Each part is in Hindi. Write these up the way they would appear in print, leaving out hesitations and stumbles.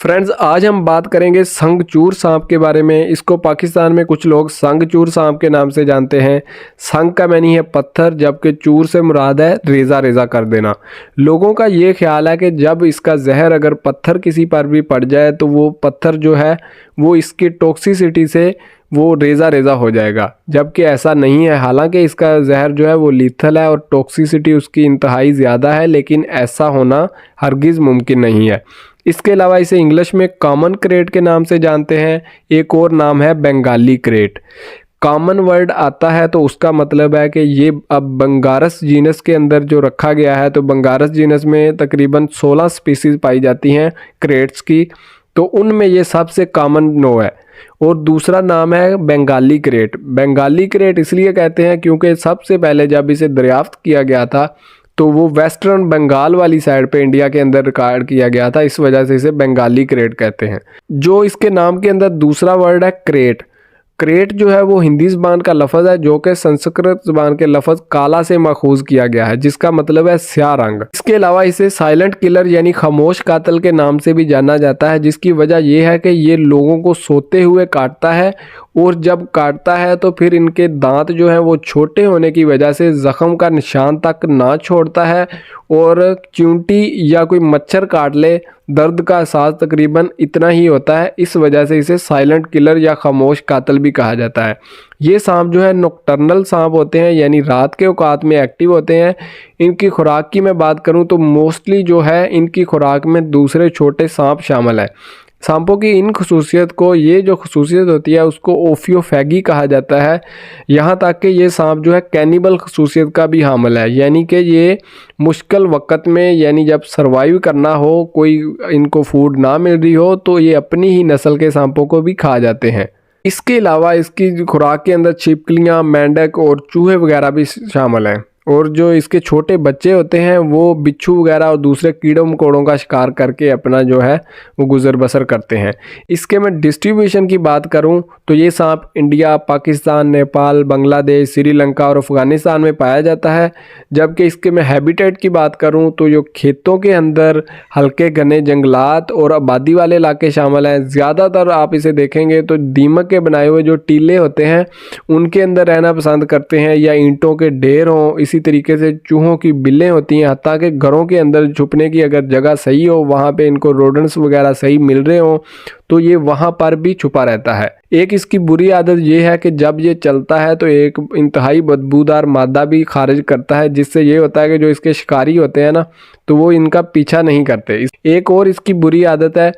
फ्रेंड्स, आज हम बात करेंगे संगचूर सांप के बारे में। इसको पाकिस्तान में कुछ लोग संगचूर सांप के नाम से जानते हैं। संग का मानी है पत्थर, जबकि चूर से मुराद है रेजा रेजा कर देना। लोगों का ये ख्याल है कि जब इसका जहर अगर पत्थर किसी पर भी पड़ जाए तो वो पत्थर जो है वो इसकी टॉक्सिसिटी से वो रेजा रेजा हो जाएगा, जबकि ऐसा नहीं है। हालांकि इसका जहर जो है वो लीथल है और टॉक्सिसिटी उसकी इंतहाई ज़्यादा है, लेकिन ऐसा होना हरगिज़ मुमकिन नहीं है। इसके अलावा इसे इंग्लिश में कॉमन क्रेट के नाम से जानते हैं। एक और नाम है बंगाली क्रेट। कॉमन वर्ड आता है तो उसका मतलब है कि ये अब बंगारस जीनस के अंदर जो रखा गया है, तो बंगारस जीनस में तकरीबन 16 स्पीसीज पाई जाती हैं क्रेट्स की, तो उनमें ये सबसे कॉमन नो है। और दूसरा नाम है बंगाली क्रेट। बंगाली क्रेट इसलिए कहते हैं क्योंकि सबसे पहले जब इसे दरियाफ्त किया गया था तो वो वेस्टर्न बंगाल वाली साइड पे इंडिया के अंदर रिकॉर्ड किया गया था, इस वजह से इसे बंगाली क्रेट कहते हैं। जो इसके नाम के अंदर दूसरा वर्ड है क्रेट। क्रेट जो है वो हिंदी ज़बान का लफ्ज़ है जो कि संस्कृत ज़बान के लफ्ज़ काला से माखूज किया गया है, जिसका मतलब है स्याह रंग। इसके अलावा इसे साइलेंट किलर यानी खामोश कातिल के नाम से भी जाना जाता है, जिसकी वजह यह है कि ये लोगों को सोते हुए काटता है, और जब काटता है तो फिर इनके दांत जो हैं वो छोटे होने की वजह से ज़ख़म का निशान तक ना छोड़ता है, और चींटी या कोई मच्छर काट ले दर्द का एहसास तकरीबन इतना ही होता है। इस वजह से इसे साइलेंट किलर या खामोश कातिल भी कहा जाता है। ये सांप जो है नॉकटर्नल सांप होते हैं, यानी रात के औकात में एक्टिव होते हैं। इनकी खुराक की मैं बात करूं तो मोस्टली जो है इनकी खुराक में दूसरे छोटे सांप शामिल है। सांपों की इन खसूसियत को, ये जो खसूसियत होती है उसको ओफियोफेगी कहा जाता है। यहाँ तक कि ये सांप जो है कैनिबल खसूसियत का भी हामिल है, यानी कि ये मुश्किल वक़्त में, यानी जब सरवाइव करना हो, कोई इनको फूड ना मिल रही हो, तो ये अपनी ही नस्ल के सांपों को भी खा जाते हैं। इसके अलावा इसकी खुराक के अंदर छिपकलियाँ, मेंढक और चूहे वगैरह भी शामिल हैं। और जो इसके छोटे बच्चे होते हैं वो बिच्छू वगैरह और दूसरे कीड़ों मकोड़ों का शिकार करके अपना जो है वो गुजर बसर करते हैं। इसके मैं डिस्ट्रीब्यूशन की बात करूं तो ये सांप इंडिया, पाकिस्तान, नेपाल, बांग्लादेश, श्रीलंका और अफ़गानिस्तान में पाया जाता है। जबकि इसके मैं हैबिटेट की बात करूं तो जो खेतों के अंदर हल्के घने जंगलात और आबादी वाले इलाके शामिल हैं। ज़्यादातर आप इसे देखेंगे तो दीमक के बनाए हुए जो टीले होते हैं उनके अंदर रहना पसंद करते हैं, या ईंटों के ढेर हों। इसी तरीके से चूहों की बिल्लें होती हैं, हत्ता कि घरों के अंदर छुपने की अगर जगह सही हो, वहाँ पे इनको रोडेंट्स वगैरह सही मिल रहे हों, तो ये वहाँ पर भी छुपा रहता है। एक इसकी बुरी आदत ये है कि जब ये चलता है तो एक इंतहाई बदबूदार मादा भी खारिज करता है, जिससे ये होता है कि जो इसके शिकारी होते हैं ना, तो वो इनका पीछा नहीं करते। एक और इसकी बुरी आदत है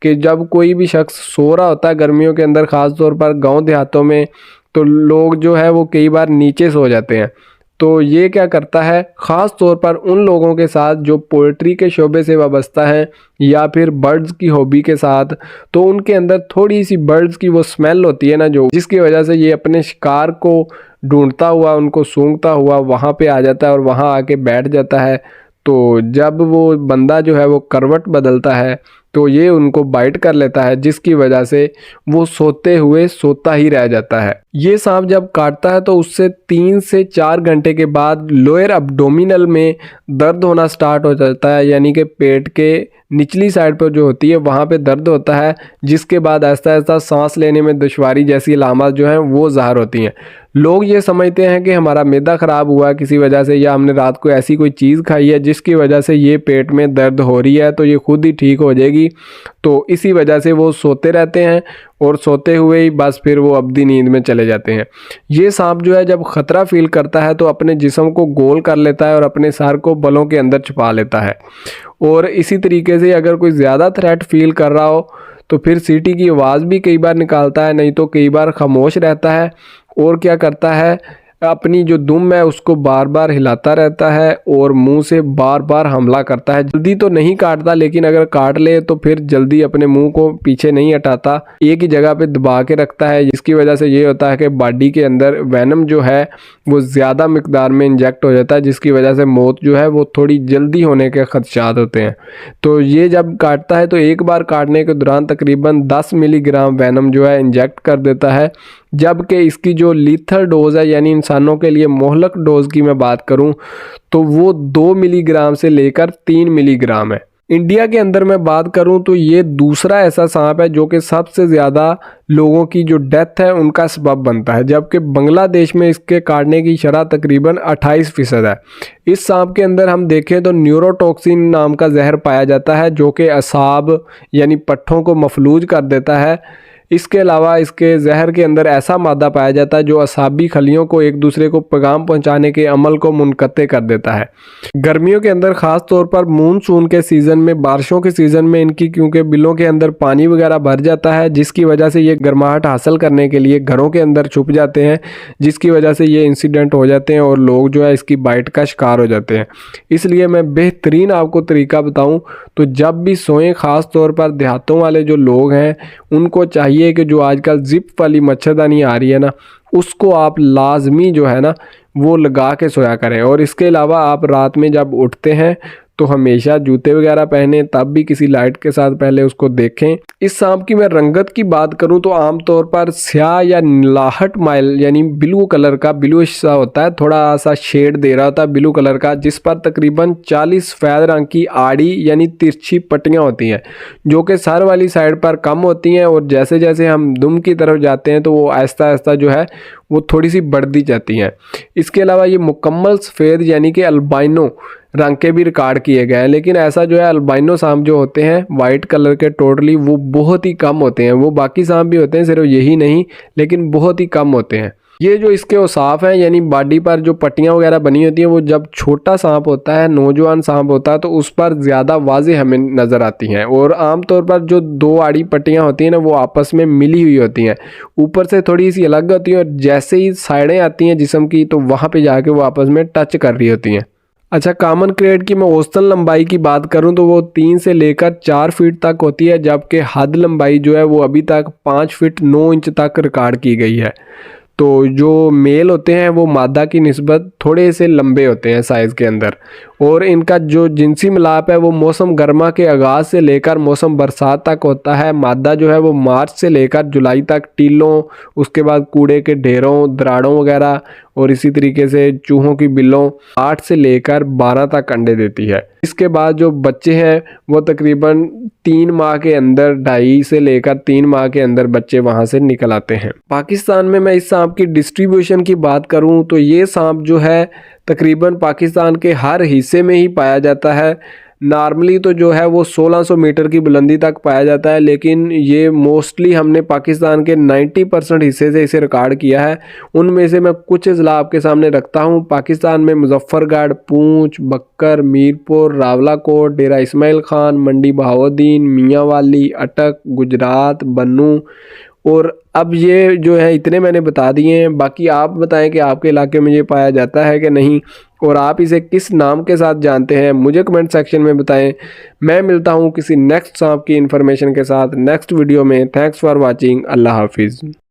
कि जब कोई भी शख्स सो रहा होता है गर्मियों के अंदर, ख़ास तौर पर गाँव देहातों में, तो लोग जो है वो कई बार नीचे सो जाते हैं। तो ये क्या करता है, ख़ास तौर पर उन लोगों के साथ जो पोल्ट्री के शोबे से वाबस्ता हैं या फिर बर्ड्स की हॉबी के साथ, तो उनके अंदर थोड़ी सी बर्ड्स की वो स्मेल होती है ना, जो जिसकी वजह से ये अपने शिकार को ढूंढता हुआ, उनको सूंघता हुआ वहाँ पे आ जाता है और वहाँ आके बैठ जाता है। तो जब वो बंदा जो है वो करवट बदलता है तो ये उनको बाइट कर लेता है, जिसकी वजह से वो सोते हुए सोता ही रह जाता है। ये सांप जब काटता है तो उससे 3 से 4 घंटे के बाद लोअर अब्डोमिनल में दर्द होना स्टार्ट हो जाता है, यानी कि पेट के निचली साइड पर जो होती है वहाँ पे दर्द होता है, जिसके बाद आहिस्ता आहिस्ता सांस लेने में दुश्वारी जैसी अलामत जो हैं वो ज़ाहिर होती हैं। लोग ये समझते हैं कि हमारा मैदा ख़राब हुआ किसी वजह से, या हमने रात को ऐसी कोई चीज़ खाई है जिसकी वजह से ये पेट में दर्द हो रही है, तो ये खुद ही ठीक हो जाएगी। तो इसी वजह से वो सोते रहते हैं और सोते हुए ही बस फिर वो अब्दी नींद में चले जाते हैं। ये सांप जो है जब ख़तरा फील करता है तो अपने जिस्म को गोल कर लेता है और अपने सर को बलों के अंदर छुपा लेता है। और इसी तरीके से अगर कोई ज़्यादा थ्रेट फील कर रहा हो तो फिर सीटी की आवाज़ भी कई बार निकालता है, नहीं तो कई बार खामोश रहता है। और क्या करता है, अपनी जो दुम है उसको बार बार हिलाता रहता है और मुंह से बार बार हमला करता है। जल्दी तो नहीं काटता, लेकिन अगर काट ले तो फिर जल्दी अपने मुंह को पीछे नहीं हटाता, एक ही जगह पे दबा के रखता है, जिसकी वजह से ये होता है कि बॉडी के अंदर वेनम जो है वो ज़्यादा मिकदार में इंजेक्ट हो जाता है, जिसकी वजह से मौत जो है वो थोड़ी जल्दी होने के खदशात होते हैं। तो ये जब काटता है तो एक बार काटने के दौरान तकरीबन 10 मिलीग्राम वेनम जो है इंजेक्ट कर देता है, जबकि इसकी जो लीथल डोज़ है, यानी इंसानों के लिए मोहलक डोज़ की मैं बात करूं तो वो 2 मिलीग्राम से लेकर 3 मिलीग्राम है। इंडिया के अंदर मैं बात करूं तो ये दूसरा ऐसा सांप है जो कि सबसे ज़्यादा लोगों की जो डेथ है उनका सबब बनता है, जबकि बांग्लादेश में इसके काटने की शरह तकरीबन 28% है। इस सांप के अंदर हम देखें तो न्यूरोटॉक्सिन नाम का जहर पाया जाता है जो कि असाब यानी पट्ठों को मफलूज कर देता है। इसके अलावा इसके जहर के अंदर ऐसा मादा पाया जाता है जो असाबी खलियों को एक दूसरे को पैगाम पहुंचाने के अमल को मुनक़ते कर देता है। गर्मियों के अंदर ख़ास तौर पर मानसून के सीज़न में, बारिशों के सीज़न में इनकी क्योंकि बिलों के अंदर पानी वगैरह भर जाता है, जिसकी वजह से ये गर्माहट हासिल करने के लिए घरों के अंदर छुप जाते हैं, जिसकी वजह से ये इंसिडेंट हो जाते हैं और लोग जो है इसकी बाइट का शिकार हो जाते हैं। इसलिए मैं बेहतरीन आपको तरीका बताऊं तो जब भी सोएं, ख़ास तौर पर देहातों वाले जो लोग हैं उनको चाहिए कि जो आजकल जिप वाली मच्छरदानी आ रही है ना, उसको आप लाजमी जो है ना वो लगा के सोया करें। और इसके अलावा आप रात में जब उठते हैं तो हमेशा जूते वगैरह पहने, तब भी किसी लाइट के साथ पहले उसको देखें। इस सांप की मैं रंगत की बात करूं तो आमतौर पर स्याह या नीलाहट माइल यानी ब्लू कलर का, ब्लूइश सा होता है, थोड़ा सा शेड दे रहा होता है ब्लू कलर का, जिस पर तकरीबन 40 सफ़ेद रंग की आड़ी यानी तिरछी पट्टियां होती हैं जो कि सर वाली साइड पर कम होती हैं, और जैसे जैसे हम दुम की तरफ जाते हैं तो वो आहिस्ता आहिस्ता जो है वो थोड़ी सी बढ़ती जाती हैं। इसके अलावा ये मुकम्मल सफ़ेद यानी कि अल्बाइनो रंग के भी रिकॉर्ड किए गए हैं, लेकिन ऐसा जो है अल्बाइनो सांप जो होते हैं वाइट कलर के टोटली वो बहुत ही कम होते हैं। वो बाकी सांप भी होते हैं, सिर्फ यही नहीं, लेकिन बहुत ही कम होते हैं। ये जो इसके औसाफ हैं यानी बॉडी पर जो पट्टियाँ वगैरह बनी होती हैं वो जब छोटा सांप होता है, नौजवान सांप होता है, तो उस पर ज़्यादा वाज़ेह हमें नज़र आती हैं। और आमतौर पर जो दो आड़ी पट्टियाँ होती हैं ना वो आपस में मिली हुई होती हैं, ऊपर से थोड़ी सी अलग होती हैं, और जैसे ही साइडें आती हैं जिस्म की तो वहाँ पे जाके वो आपस में टच कर रही होती हैं। अच्छा, कॉमन क्रेड की मैं औसतन लंबाई की बात करूं तो वो 3 से लेकर 4 फीट तक होती है, जबकि हद लंबाई जो है वो अभी तक 5 फीट 9 इंच तक रिकॉर्ड की गई है। तो जो मेल होते हैं वो मादा की निस्बत थोड़े से लंबे होते हैं साइज़ के अंदर, और इनका जो जिनसी मिलाप है वो मौसम गर्मा के आगाज़ से लेकर मौसम बरसात तक होता है। मादा जो है वो मार्च से लेकर जुलाई तक टीलों, उसके बाद कूड़े के ढेरों, दराड़ों वगैरह, और इसी तरीके से चूहों की बिलों 8 से लेकर 12 तक अंडे देती है। इसके बाद जो बच्चे हैं वो तकरीबन 3 माह के अंदर, 2.5 से लेकर 3 माह के अंदर बच्चे वहाँ से निकल आते हैं। पाकिस्तान में मैं इस सांप की डिस्ट्रीब्यूशन की बात करूँ तो ये सांप जो है तकरीबन पाकिस्तान के हर हिस्से में ही पाया जाता है। नॉर्मली तो जो है वो 1600 मीटर की बुलंदी तक पाया जाता है, लेकिन ये मोस्टली हमने पाकिस्तान के 90% हिस्से से इसे रिकॉर्ड किया है। उनमें से मैं कुछ अज़ला आपके सामने रखता हूँ। पाकिस्तान में मुजफ्फरगढ़, पूंछ, बक्कर, मीरपुर, रावलाकोट, डेरा इस्माइल खान, मंडी बहाउद्दीन, मियांवाली, अटक, गुजरात, बन्नू, और अब ये जो है इतने मैंने बता दिए हैं। बाकी आप बताएं कि आपके इलाके में ये पाया जाता है कि नहीं, और आप इसे किस नाम के साथ जानते हैं, मुझे कमेंट सेक्शन में बताएं। मैं मिलता हूँ किसी नेक्स्ट सांप की इन्फॉर्मेशन के साथ नेक्स्ट वीडियो में। Thanks for watching. अल्लाह हाफिज़।